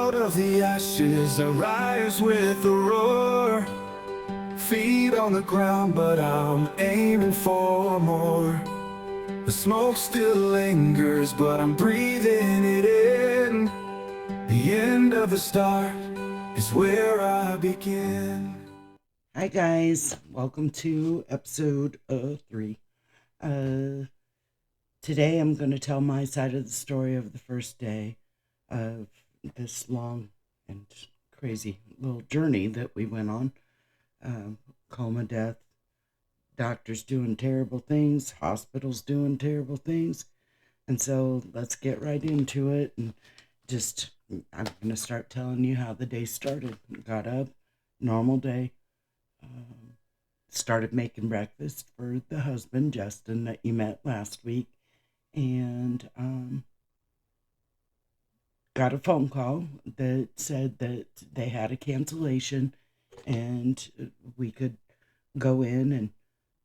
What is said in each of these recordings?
Out of the ashes I rise with a roar. Feet on the ground, but I'm aiming for more. The smoke still lingers, but I'm breathing it in. The end of the start is where I begin. Hi guys, welcome to episode 3. Uh, Today I'm going to tell my side of the story of the first day of this long and crazy little journey that we went on. Coma, death, doctors doing terrible things, hospitals doing terrible things. And so let's get right into it and just, I'm going to start telling you how the day started. Got up, normal day. Started making breakfast for the husband, Justin, that you met last week, and got a phone call that said that they had a cancellation and we could go in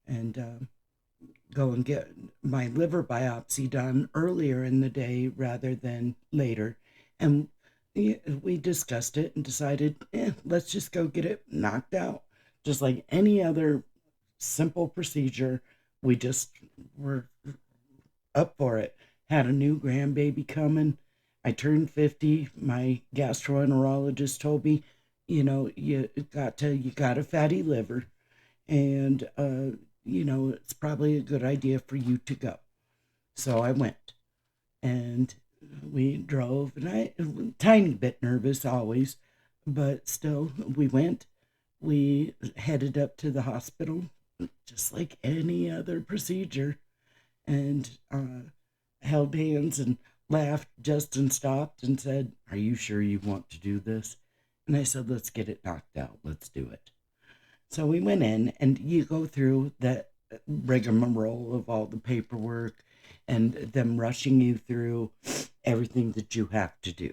and go and get my liver biopsy done earlier in the day rather than later. And we discussed it and decided, let's just go get it knocked out. Just like any other simple procedure. We just were up for it. Had a new grandbaby coming. I turned 50. My gastroenterologist told me, you got a fatty liver, and it's probably a good idea for you to go. So I went, and we drove, and I a tiny bit nervous always, but still we went. We headed up to the hospital just like any other procedure, and held hands and laughed. Justin stopped and said, "Are you sure you want to do this?" And I said, "Let's get it knocked out. Let's do it." So we went in, and you go through that rigmarole of all the paperwork and them rushing you through everything that you have to do.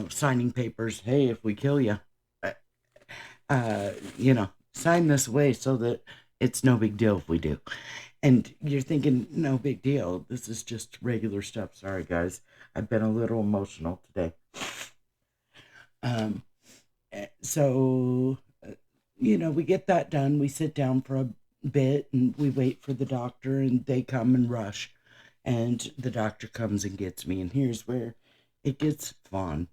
Signing papers. Hey, if we kill you, sign this away so that it's no big deal if we do. And you're thinking, no big deal. This is just regular stuff. Sorry, guys. I've been a little emotional today. Um, so, we get that done. We sit down for a bit and we wait for the doctor, and they come and rush. And the doctor comes and gets me. And here's where it gets fun.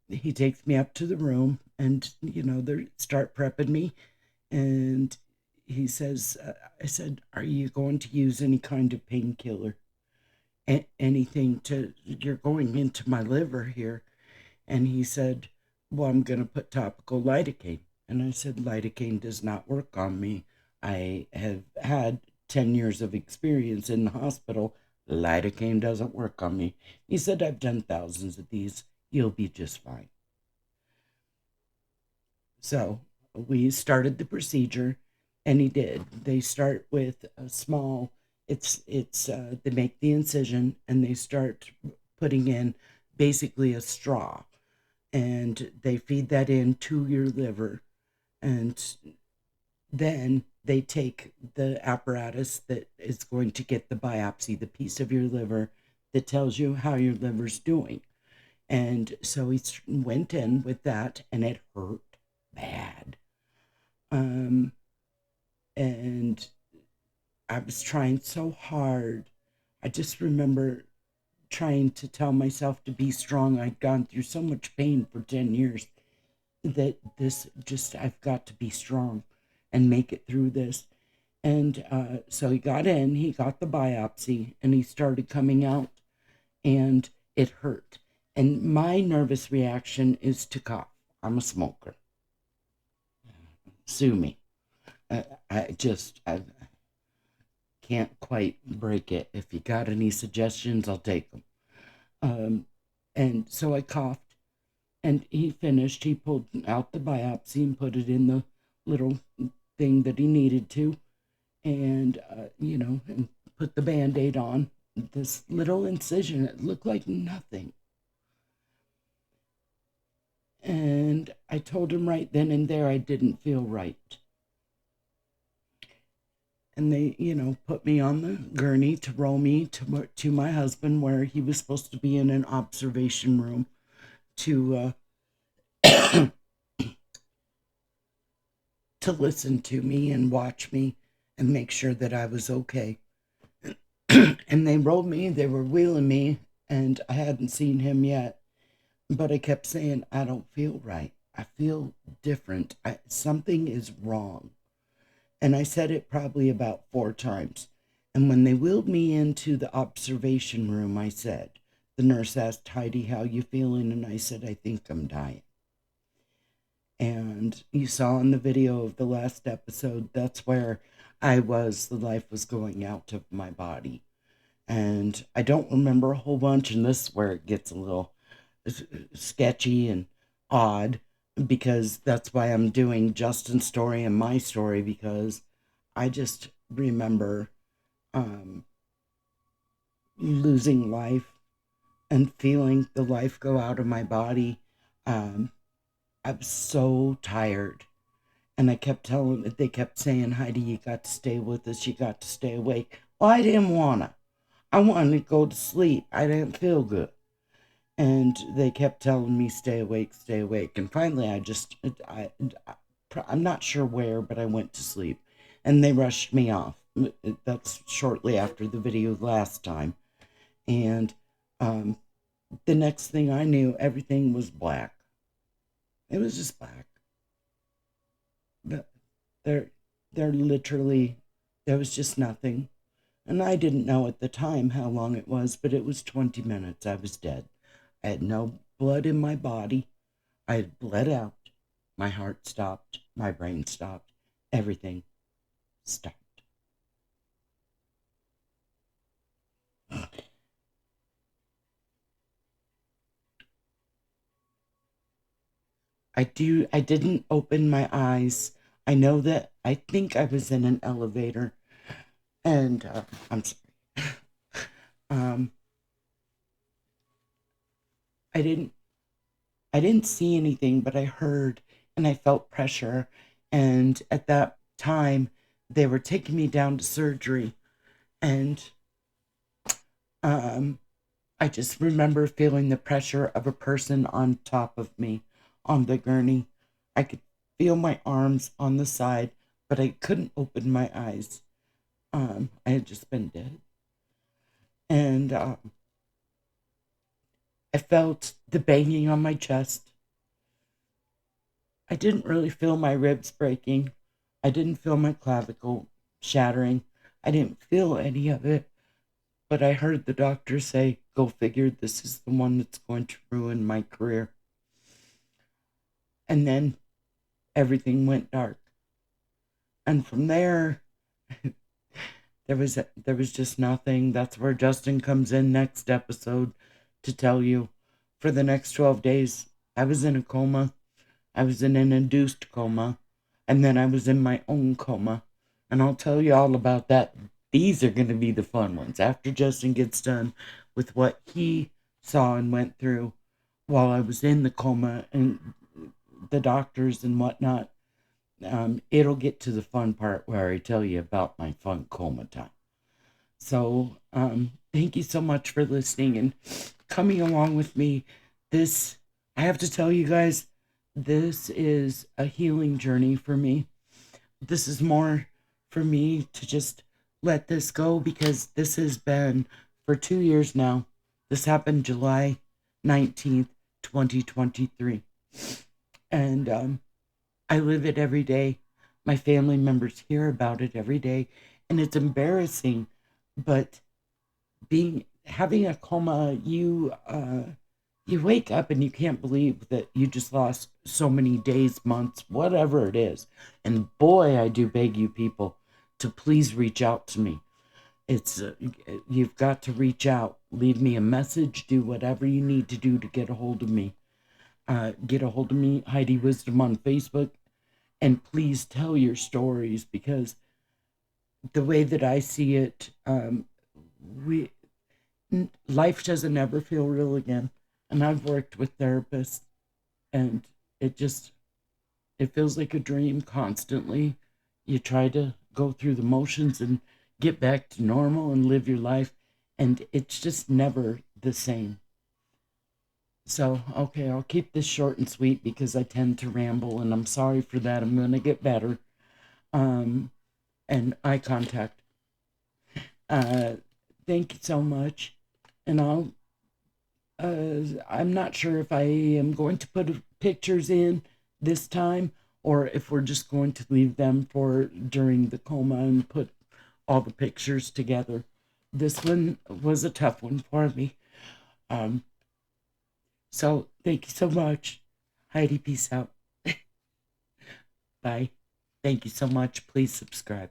He takes me up to the room, and they start prepping me, and he says, I said, "Are you going to use any kind of painkiller? Anything to, you're going into my liver here." And he said, "Well, I'm going to put topical lidocaine." And I said, "Lidocaine does not work on me. I have had 10 years of experience in the hospital. Lidocaine doesn't work on me." He said, "I've done thousands of these. You'll be just fine." So we started the procedure, and he did. They start with a small. They make the incision, and they start putting in basically a straw, and they feed that into your liver, and then they take the apparatus that is going to get the biopsy, the piece of your liver that tells you how your liver's doing. And so he went in with that, and it hurt bad. Um, and I was trying so hard. I just remember trying to tell myself to be strong. I'd gone through so much pain for 10 years that I've got to be strong and make it through this. And so he got in, he got the biopsy, and he started coming out, and it hurt. And my nervous reaction is to cough. I'm a smoker. Sue me. I can't quite break it. If you got any suggestions, I'll take them. Um, and so I coughed, and he finished. He pulled out the biopsy and put it in the little thing that he needed to, and and put the band-aid on. This little incision, it looked like nothing. And I told him right then and there I didn't feel right. and they, put me on the gurney to roll me to my husband, where he was supposed to be in an observation room to to listen to me and watch me and make sure that I was okay. And they rolled me, they were wheeling me, and I hadn't seen him yet, but I kept saying, I don't feel right. I feel different. Something is wrong. And I said it probably about 4 times. And when they wheeled me into the observation room, I said, the nurse asked Heidi, how you feeling? And I said, I think I'm dying. And you saw in the video of the last episode, that's where I was. The life was going out of my body. And I don't remember a whole bunch, and this is where it gets a little sketchy and odd, because that's why I'm doing Justin's story and my story, because I just remember losing life and feeling the life go out of my body. I was so tired. And they kept saying, Heidi, you got to stay with us. You got to stay awake. Well, I didn't want to. I wanted to go to sleep. I didn't feel good. And they kept telling me, stay awake, stay awake. And finally, I'm not sure where, but I went to sleep. And they rushed me off. That's shortly after the video last time. And the next thing I knew, everything was black. It was just black. There literally, there was just nothing. And I didn't know at the time how long it was, but it was 20 minutes. I was dead. I had no blood in my body. I had bled out. My heart stopped. My brain stopped. Everything stopped. I didn't open my eyes. I know that I think I was in an elevator, and I'm sorry. I didn't see anything, but I heard and I felt pressure. And at that time, they were taking me down to surgery, and I just remember feeling the pressure of a person on top of me on the gurney. I could feel my arms on the side, but I couldn't open my eyes. I had just been dead. And I felt the banging on my chest. I didn't really feel my ribs breaking. I didn't feel my clavicle shattering. I didn't feel any of it. But I heard the doctor say, go figure, this is the one that's going to ruin my career. And then everything went dark. And from there, there was just nothing. That's where Justin comes in next episode to tell you. For the next 12 days, I was in a coma. I was in an induced coma. And then I was in my own coma. And I'll tell you all about that. These are going to be the fun ones. After Justin gets done with what he saw and went through while I was in the coma and the doctors and whatnot, it'll get to the fun part where I tell you about my fun coma time. So thank you so much for listening and coming along with me. I have to tell you guys, this is a healing journey for me. This is more for me to just let this go, because this has been for 2 years now. This happened July 19th, 2023. And I live it every day. My family members hear about it every day, and it's embarrassing. But having a coma, you wake up and you can't believe that you just lost so many days, months, whatever it is. And boy, I do beg you people to please reach out to me. You've got to reach out. Leave me a message. Do whatever you need to do to get a hold of me. Get a hold of me, Heidi Wisdom, on Facebook. And please tell your stories, because the way that I see it, life doesn't ever feel real again. And I've worked with therapists, and it feels like a dream constantly. You try to go through the motions and get back to normal and live your life. And it's just never the same. So, okay, I'll keep this short and sweet because I tend to ramble, and I'm sorry for that. I'm going to get better. And eye contact. Thank you so much. And I'm not sure if I am going to put pictures in this time or if we're just going to leave them for during the coma and put all the pictures together. This one was a tough one for me. So thank you so much. Heidi, peace out. Bye. Thank you so much. Please subscribe.